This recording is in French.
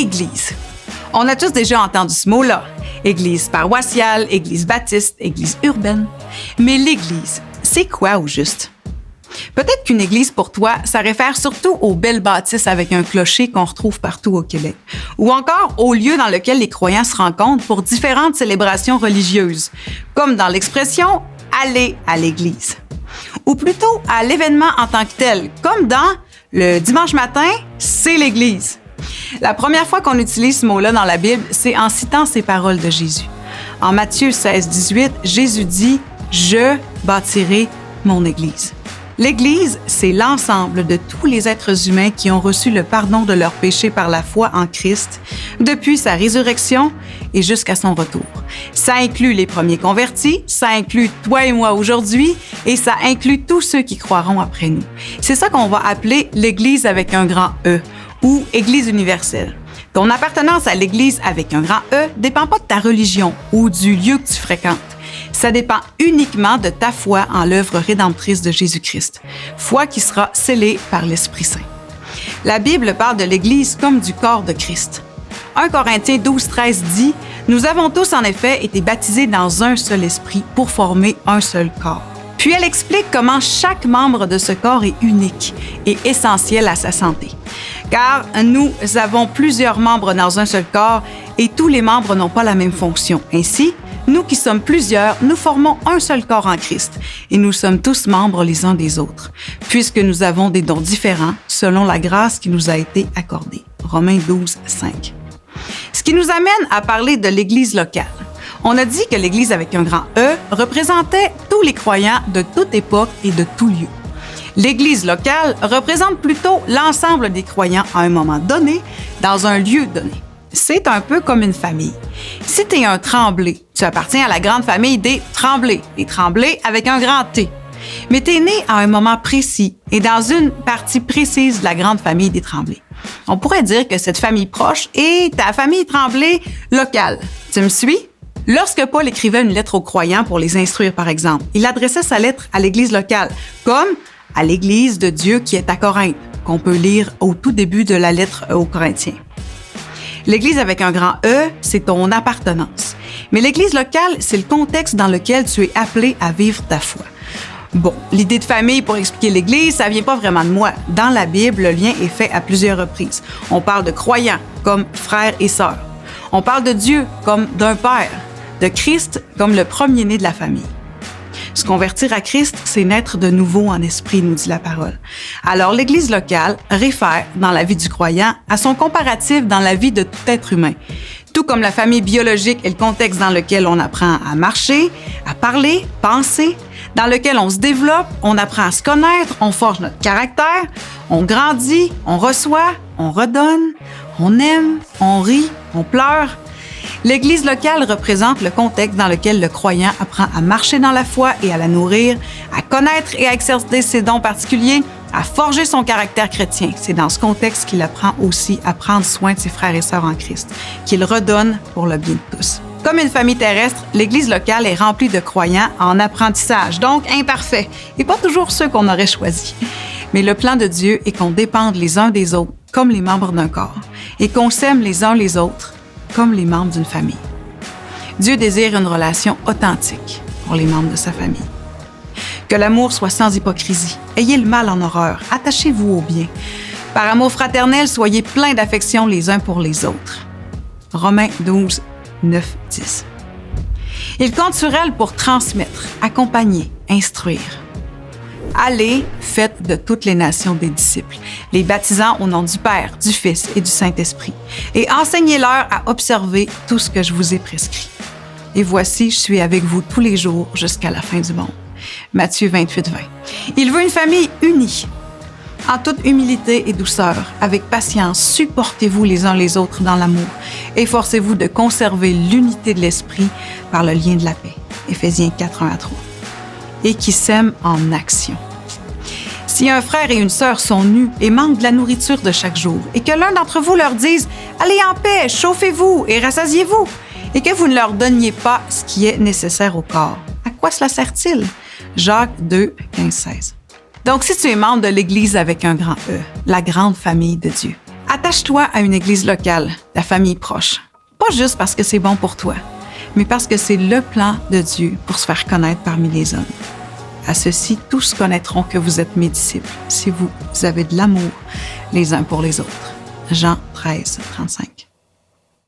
Église. On a tous déjà entendu ce mot-là. Église paroissiale, église baptiste, église urbaine. Mais l'Église, c'est quoi au juste? Peut-être qu'une église, pour toi, ça réfère surtout aux belles bâtisses avec un clocher qu'on retrouve partout au Québec. Ou encore au lieu dans lequel les croyants se rencontrent pour différentes célébrations religieuses, comme dans l'expression « aller à l'église ». Ou plutôt à l'événement en tant que tel, comme dans « le dimanche matin, c'est l'église ». La première fois qu'on utilise ce mot-là dans la Bible, c'est en citant ces paroles de Jésus. En Matthieu 16, 18, Jésus dit « Je bâtirai mon Église ». L'Église, c'est l'ensemble de tous les êtres humains qui ont reçu le pardon de leurs péchés par la foi en Christ depuis sa résurrection et jusqu'à son retour. Ça inclut les premiers convertis, ça inclut toi et moi aujourd'hui et ça inclut tous ceux qui croiront après nous. C'est ça qu'on va appeler l'Église avec un grand E ou Église universelle. Ton appartenance à l'Église avec un grand E dépend pas de ta religion ou du lieu que tu fréquentes. Ça dépend uniquement de ta foi en l'œuvre rédemptrice de Jésus-Christ, foi qui sera scellée par l'Esprit Saint. La Bible parle de l'Église comme du corps de Christ. 1 Corinthiens 12, 13 dit « Nous avons tous en effet été baptisés dans un seul esprit pour former un seul corps. » Puis elle explique comment chaque membre de ce corps est unique et essentiel à sa santé. Car nous avons plusieurs membres dans un seul corps et tous les membres n'ont pas la même fonction. Ainsi, nous qui sommes plusieurs, nous formons un seul corps en Christ et nous sommes tous membres les uns des autres, puisque nous avons des dons différents selon la grâce qui nous a été accordée. Romains 12, 5. Ce qui nous amène à parler de l'Église locale. On a dit que l'Église avec un grand E représentait tous les croyants de toute époque et de tout lieu. L'Église locale représente plutôt l'ensemble des croyants à un moment donné, dans un lieu donné. C'est un peu comme une famille. Si tu es un Tremblay, tu appartiens à la grande famille des Tremblay, les Tremblay avec un grand T. Mais tu es né à un moment précis et dans une partie précise de la grande famille des Tremblay. On pourrait dire que cette famille proche est ta famille Tremblay locale. Tu me suis? Lorsque Paul écrivait une lettre aux croyants pour les instruire, par exemple, il adressait sa lettre à l'Église locale, comme à l'Église de Dieu qui est à Corinthe, qu'on peut lire au tout début de la lettre aux Corinthiens. L'Église avec un grand E, c'est ton appartenance. Mais l'Église locale, c'est le contexte dans lequel tu es appelé à vivre ta foi. Bon, l'idée de famille pour expliquer l'Église, ça vient pas vraiment de moi. Dans la Bible, le lien est fait à plusieurs reprises. On parle de croyants comme frères et sœurs. On parle de Dieu comme d'un père, de Christ comme le premier-né de la famille. Se convertir à Christ, c'est naître de nouveau en esprit, nous dit la parole. Alors, l'Église locale réfère, dans la vie du croyant, à son comparatif dans la vie de tout être humain. Tout comme la famille biologique est le contexte dans lequel on apprend à marcher, à parler, penser, dans lequel on se développe, on apprend à se connaître, on forge notre caractère, on grandit, on reçoit, on redonne, on aime, on rit, on pleure. L'Église locale représente le contexte dans lequel le croyant apprend à marcher dans la foi et à la nourrir, à connaître et à exercer ses dons particuliers, à forger son caractère chrétien. C'est dans ce contexte qu'il apprend aussi à prendre soin de ses frères et sœurs en Christ, qu'il redonne pour le bien de tous. Comme une famille terrestre, l'Église locale est remplie de croyants en apprentissage, donc imparfaits, et pas toujours ceux qu'on aurait choisis. Mais le plan de Dieu est qu'on dépende les uns des autres, comme les membres d'un corps, et qu'on s'aime les uns les autres, comme les membres d'une famille. Dieu désire une relation authentique pour les membres de sa famille. Que l'amour soit sans hypocrisie. Ayez le mal en horreur. Attachez-vous au bien. Par amour fraternel, soyez pleins d'affection les uns pour les autres. Romains 12, 9, 10. Il compte sur elle pour transmettre, accompagner, instruire. Allez, faites de toutes les nations des disciples, les baptisant au nom du Père, du Fils et du Saint-Esprit, et enseignez-leur à observer tout ce que je vous ai prescrit. Et voici, je suis avec vous tous les jours jusqu'à la fin du monde. Matthieu 28, 20. Il veut une famille unie. En toute humilité et douceur, avec patience, supportez-vous les uns les autres dans l'amour. Efforcez-vous de conserver l'unité de l'esprit par le lien de la paix. Éphésiens 4, 1 à 3. Et qui s'aiment en action. Si un frère et une sœur sont nus et manquent de la nourriture de chaque jour, et que l'un d'entre vous leur dise « Allez en paix, chauffez-vous et rassasiez-vous », et que vous ne leur donniez pas ce qui est nécessaire au corps, à quoi cela sert-il? Jacques 2, 15, 16. Donc, si tu es membre de l'Église avec un grand E, la grande famille de Dieu, Attache-toi à une église locale, ta famille proche. Pas juste parce que c'est bon pour toi, mais parce que c'est le plan de Dieu pour se faire connaître parmi les hommes. À ceci, tous connaîtront que vous êtes mes disciples, si vous avez de l'amour les uns pour les autres. Jean 13, 35.